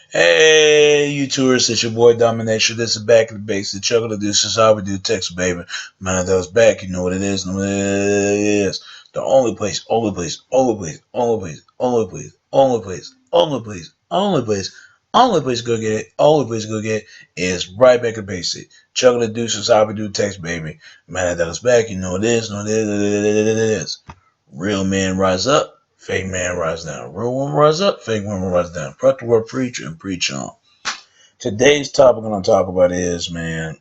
Hey, you tourists, it's your boy Domination. This is Back in the Base. The chuckle of this is how we do Texas, baby. Man, that was back. You know what it is. Know what it is. The only place, only place, only place, only place, only place, only place, only place, only place, only place to go get it, only place to go get it is right back in the basic. Chuckle the deuce is how we do Texas, baby. Man, that was back. You know what it is. Know what it is. Real men rise up, fake man rise down. Real woman rise up, fake woman rise down. Prep the word preach and preach on. Today's topic I'm gonna talk about is, man,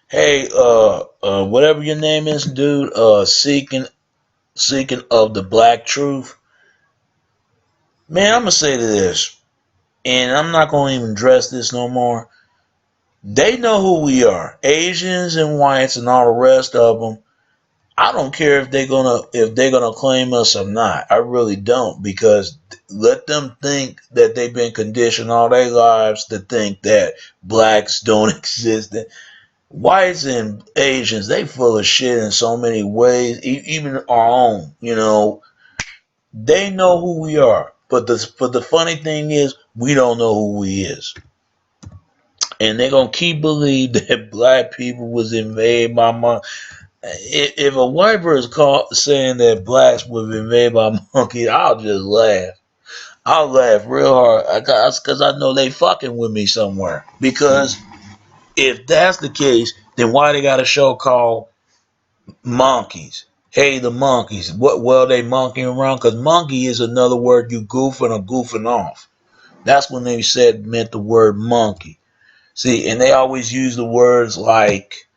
hey, whatever your name is, dude, seeking of the black truth. Man, I'm gonna say this, and I'm not gonna even address this no more. They know who we are, Asians and whites and all the rest of them. I don't care if they're gonna claim us or not. I really don't, because let them think that they've been conditioned all their lives to think that blacks don't exist. Whites and Asians, they full of shit in so many ways. Even our own, they know who we are. But the funny thing is, we don't know who we is, and they're gonna keep believe that black people was invaded by if a white person caught saying that blacks were invaded by monkeys, I'll just laugh. I'll laugh real hard because I know they fucking with me somewhere. Because if that's the case, then why they got a show called Monkeys? Hey, the monkeys. What? Well, they monkeying around because monkey is another word you goofing or goofing off. That's when they said meant the word monkey. See, and they always use the words like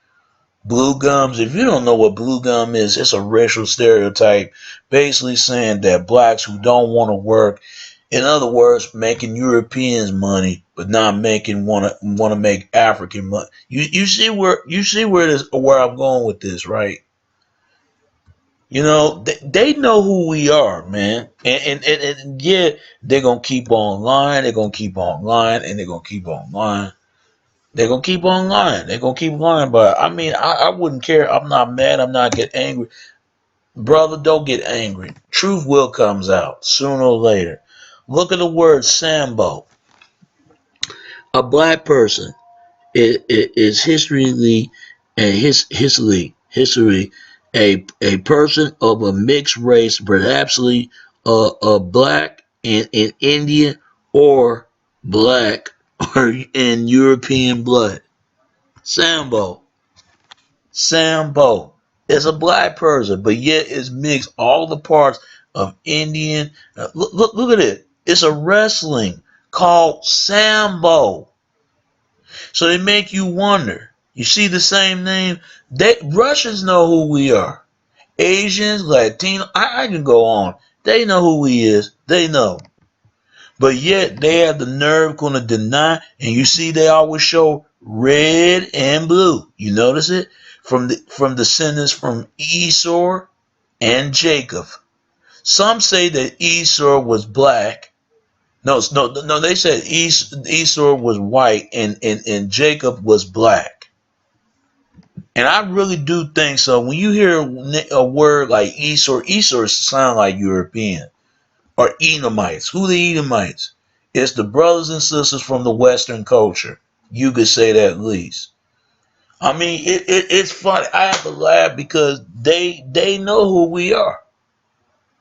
blue gums. If you don't know what blue gum is, it's a racial stereotype basically saying that blacks who don't want to work, in other words, making Europeans money but not making want to make African money. You see where I'm going with this, right? They know who we are, man. And yeah, they're gonna keep on lying, they're gonna keep on lying, and they're gonna keep on lying. They're gonna keep on lying. They're gonna keep lying. But I mean, I wouldn't care. I'm not mad. I'm not get angry, brother. Don't get angry. Truth will comes out sooner or later. Look at the word Sambo. A black person is history and history a person of a mixed race, perhaps a black and Indian or black or in European blood. Sambo. Sambo is a black person, but yet it's mixed all the parts of Indian. Look at it. It's a wrestling called Sambo. So they make you wonder. You see the same name? Russians know who we are. Asians, Latino, I can go on. They know who he is. They know. But yet they have the nerve going to deny, and you see they always show red and blue. You notice it from the sentence from Esau and Jacob. Some say that Esau was black. No, no, no. They said Esau was white and Jacob was black. And I really do think so. When you hear a word like Esau, Esau sound like European or Edomites. Who the Edomites? It's the brothers and sisters from the Western culture. You could say that at least. I mean, it's funny. I have to laugh because they know who we are.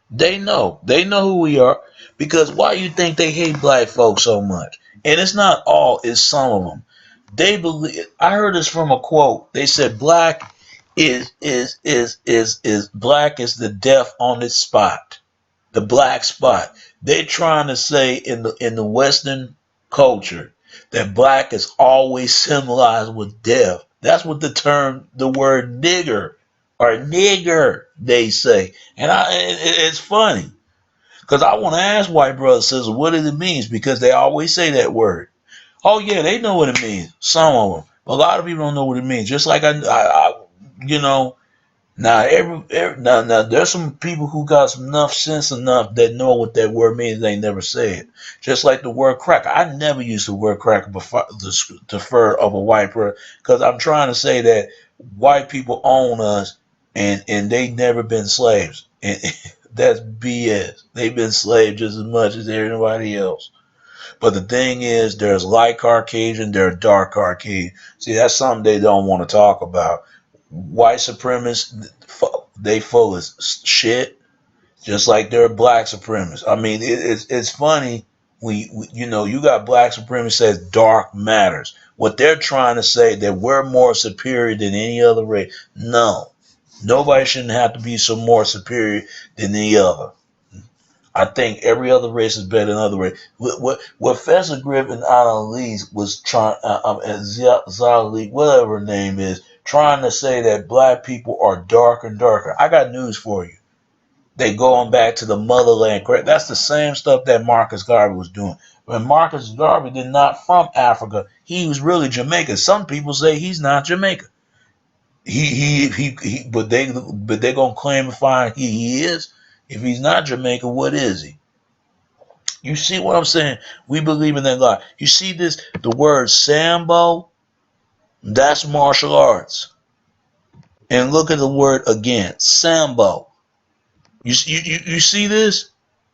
They know who we are. Because why you think they hate black folks so much? And it's not all. It's some of them. They believe. I heard this from a quote. They said black is black is the death on its spot, the black spot. They're trying to say in the Western culture that black is always symbolized with death. That's what the word nigger or nigger they say, and it's funny because I want to ask white brothers and sisters what it means because they always say that word. Oh yeah, they know what it means. Some of them, but a lot of people don't know what it means. Just like you know, now, now, there's some people who got enough sense enough that know what that word means. They never say it. Just like the word cracker. I never use the word cracker before the defer of a white person because I'm trying to say that white people own us and they never been slaves. And that's BS. They've been slaves just as much as everybody else. But the thing is, there's light Caucasian, there's dark Caucasian. See, that's something they don't want to talk about. White supremacists, they full of shit, just like they're black supremacists. I mean, it's funny. You got black supremacists says dark matters. What they're trying to say that we're more superior than any other race. No, nobody shouldn't have to be so more superior than the other. I think every other race is better than other race. What Fessor Griffin Annalise was trying, Zali, whatever her name is, trying to say that black people are darker and darker. I got news for you. They going back to the motherland. Correct? That's the same stuff that Marcus Garvey was doing. But Marcus Garvey did not from Africa. He was really Jamaican. Some people say he's not Jamaican. But they gonna claim and find he is. If he's not Jamaican, what is he? You see what I'm saying? We believe in that God. You see this? The word Sambo, that's martial arts. And look at the word again, Sambo. You see this?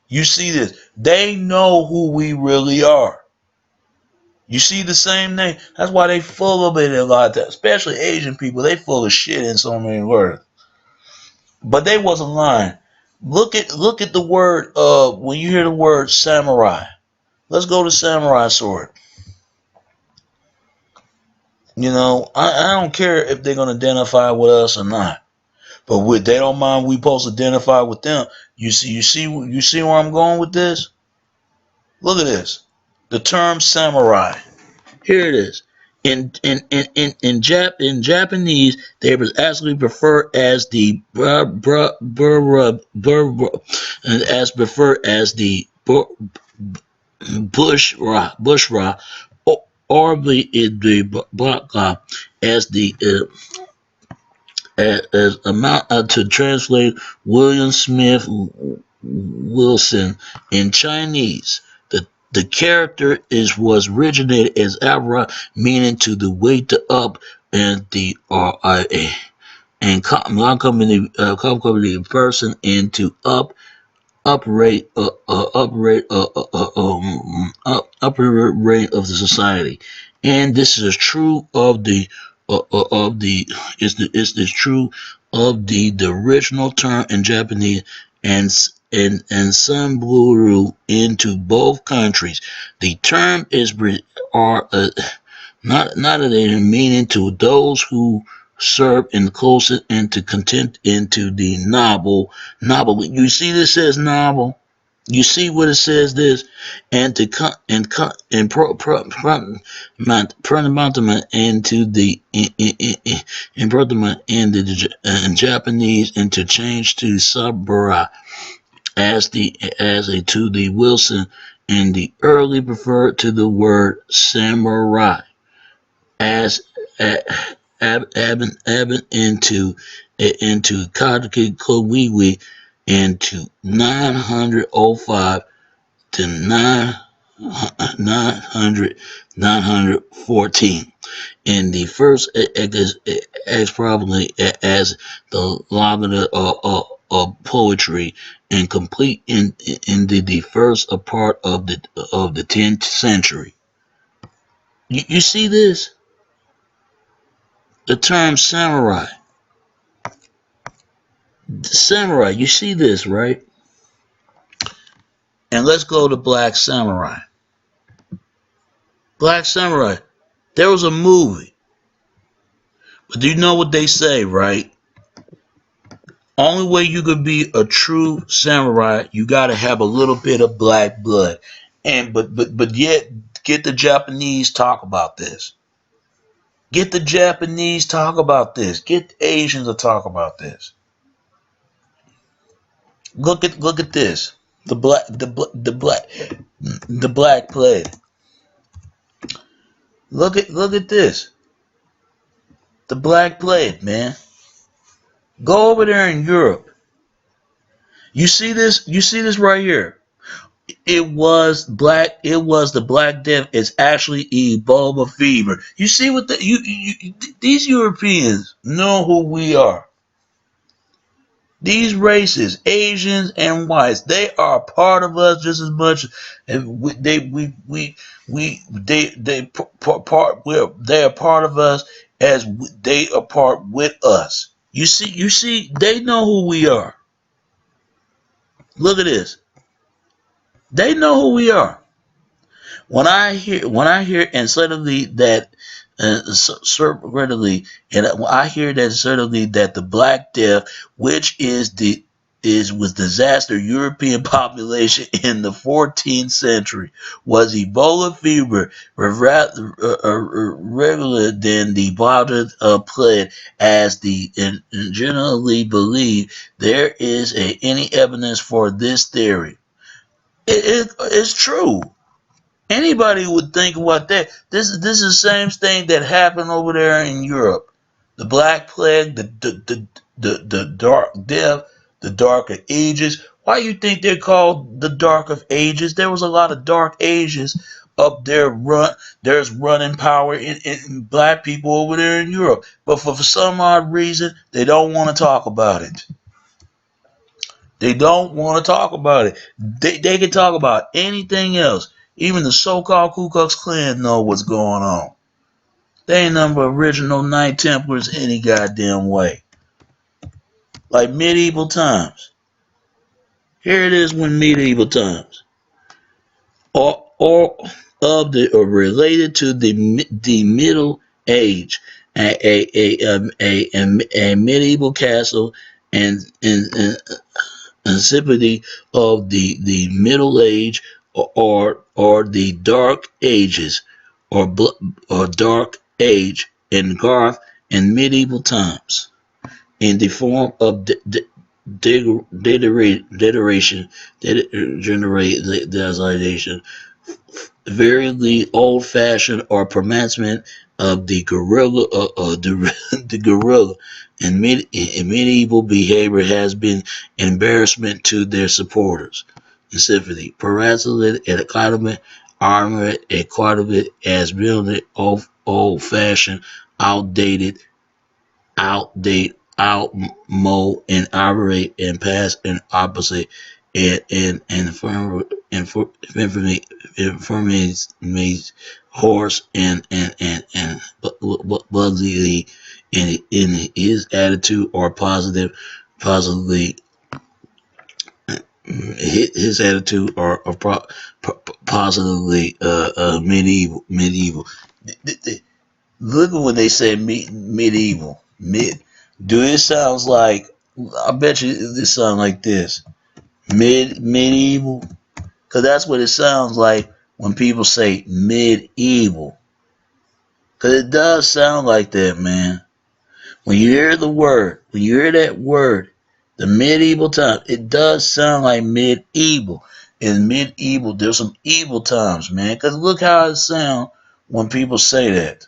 You see this? They know who we really are. You see the same name? That's why they full of it a lot. Especially Asian people, they full of shit in so many words. But they wasn't lying. Look at the word. When you hear the word samurai, let's go to samurai sword. I don't care if they're gonna identify with us or not. But they don't mind we supposed to identify with them. You see where I'm going with this? Look at this. The term samurai. Here it is. In Japanese, they was actually preferred as the as preferred as the bushra or the baka as the as amount to translate William Smith Wilson in Chinese. The character was originated as Avra, meaning to the way to up, and the RIA, and company person into uprate uprate of the society, and this is true of the is true of the original term in Japanese and Samburu into both countries. The term is not a meaning to those who serve in closest and to content into the novel. You see this says novel. You see what it says this, and to cut and into the in Japanese, and to change to sabura as a to the Wilson, and the early preferred to the word samurai as into Kadaki Kowiwi into 905 to 914. In the first as probably as the logger of poetry, and complete in the first part of the 10th century. You see this? The term samurai. Samurai, you see this, right? And let's go to Black Samurai. Black Samurai. There was a movie. But do you know what they say, right? Only way you could be a true samurai, you gotta have a little bit of black blood. And but yet get the Japanese talk about this. Get the Japanese talk about this. Get the Asians to talk about this. Look at this. The black plague. Look at this. The black plague, man. Go over there in Europe. You see this? You see this right here? It was the Black Death. It's actually Ebola fever. You see what these Europeans know who we are. These races, Asians and whites, they are part of us just as much. And they are part of us as they are part with us. You see, they know who we are. Look at this. They know who we are. When I hear and suddenly that certainly, and I hear that certainly that the Black Death, which was disaster European population in the 14th century, was Ebola fever, rather regular than the bottled plague, as the generally believed. There is any evidence for this theory. It's true. Anybody would think about that. This is the same thing that happened over there in Europe. The Black Plague, the Dark Death, the Dark Ages. Why you think they're called the Dark of Ages? There was a lot of Dark Ages up there. There's running power in black people over there in Europe. But for some odd reason, they don't want to talk about it. They don't want to talk about it. They can talk about anything else. Even the so-called Ku Klux Klan know what's going on. They ain't number original Knight Templars any goddamn way. Like medieval times. Here it is when medieval times. Or of the or related to the Middle Age, a medieval castle and antiquity of the Middle Age, or the Dark Ages, or Dark Age in Garth in medieval times, in the form of degeneration, very old-fashioned or pronouncement of the guerrilla, the guerrilla, and medieval behavior has been embarrassment to their supporters. In sympathy, Parasolid and economy armor and quite of it as building old-fashioned, outdated, outmode, and operate and pass and opposite, and information horse and Bugsy in his attitude or positively his attitude or positively medieval. Look at when they say medieval. Do it sounds like, I bet you this sounds like this. Medieval. Because that's what it sounds like when people say medieval. Because it does sound like that, man. When you hear that word, the medieval time, it does sound like medieval. In medieval, there's some evil times, man. Because look how it sounds when people say that.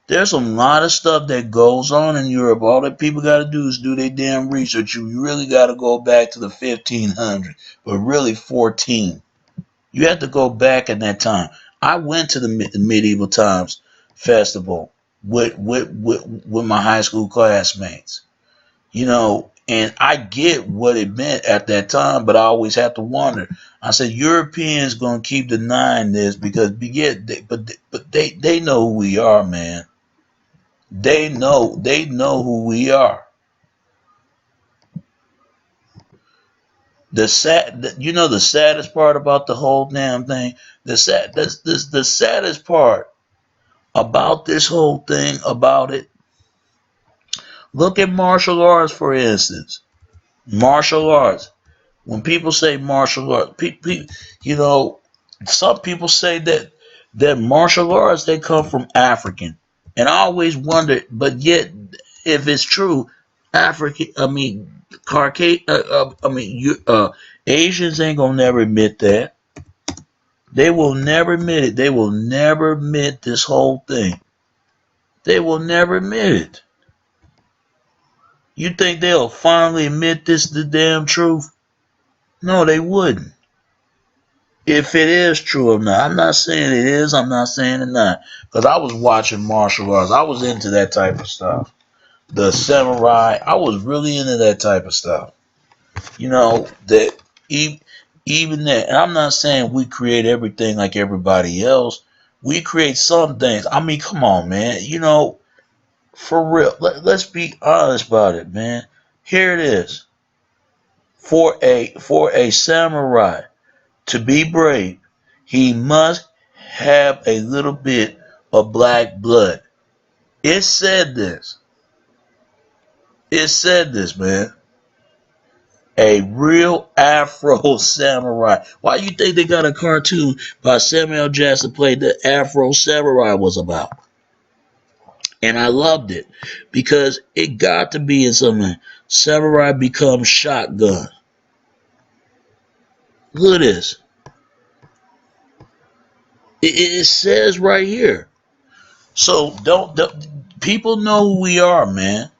There's a lot of stuff that goes on in Europe. All that people got to do is do their damn research. You really got to go back to the 1500s, but really 14. You have to go back in that time. I went to the medieval times festival with my high school classmates. And I get what it meant at that time, but I always have to wonder. I said Europeans gonna keep denying this because they know who we are, man. They know who we are. The saddest part about the whole damn thing, the saddest part about this whole thing about it. Look at martial arts, for instance. Martial arts. When people say martial arts, some people say that martial arts, they come from African, and I always wondered. But yet, if it's true, African, Caucasian, Asians ain't gonna never admit that. They will never admit it. They will never admit this whole thing. They will never admit it. You think they'll finally admit this the damn truth? No, they wouldn't. If it is true or not. I'm not saying it is, I'm not saying it not. Because I was watching martial arts. I was into that type of stuff. the samurai. I was really into that type of stuff. You know, that even that, and I'm not saying we create everything like everybody else. We create some things. I mean, come on, man. You know, for real. Let's be honest about it, man. Here it is. For a samurai to be brave, he must have a little bit of black blood. It said this. It said this, man. A real Afro samurai. Why you think they got a cartoon by Samuel Jackson played the Afro Samurai was about? And I loved it because it got to be in something. Samurai becomes shotgun. Look at this. It says right here. So don't people know who we are, man.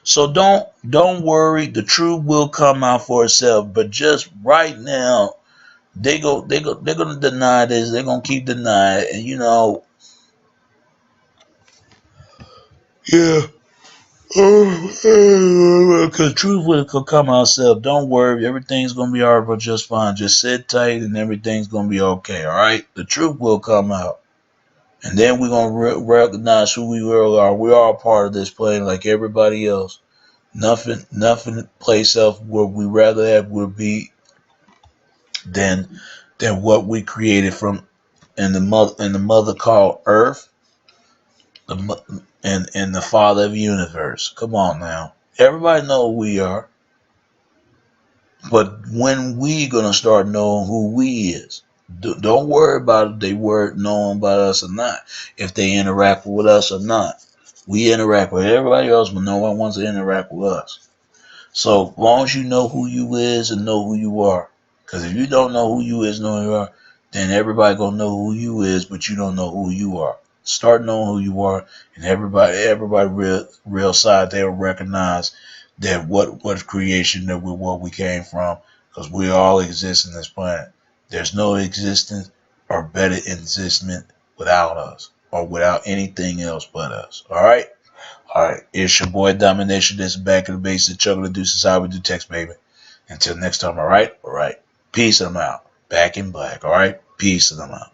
So don't worry. The truth will come out for itself. But just right now, they're gonna deny this. They're gonna keep denying it. And you know, yeah. Because truth will come out itself. Don't worry. Everything's gonna be alright, but just fine. Just sit tight, and everything's gonna be okay. All right. The truth will come out. And then we're gonna recognize who we really are. We are a part of this plane, like everybody else. Nothing place else where we rather have would be than what we created from in the mother called Earth, and the Father of the universe. Come on now, everybody know who we are, but when we gonna start knowing who we is? Don't worry about if they were knowing about us or not, if they interact with us or not. We interact with everybody else, but no one wants to interact with us. So as long as you know who you is and know who you are, because if you don't know who you is, know who you are, then everybody gonna know who you is, but you don't know who you are. Start knowing who you are, and everybody real side they'll recognize that what creation that we what we came from, because we all exist in this planet. There's no existence or better existence without us or without anything else but us. All right. All right, it's your boy Domination. This is back in the base of Chuckle the Deuces. How we do text, baby. Until next time, all right? All right. Peace and I'm out. Back in black, all right? Peace and I'm out.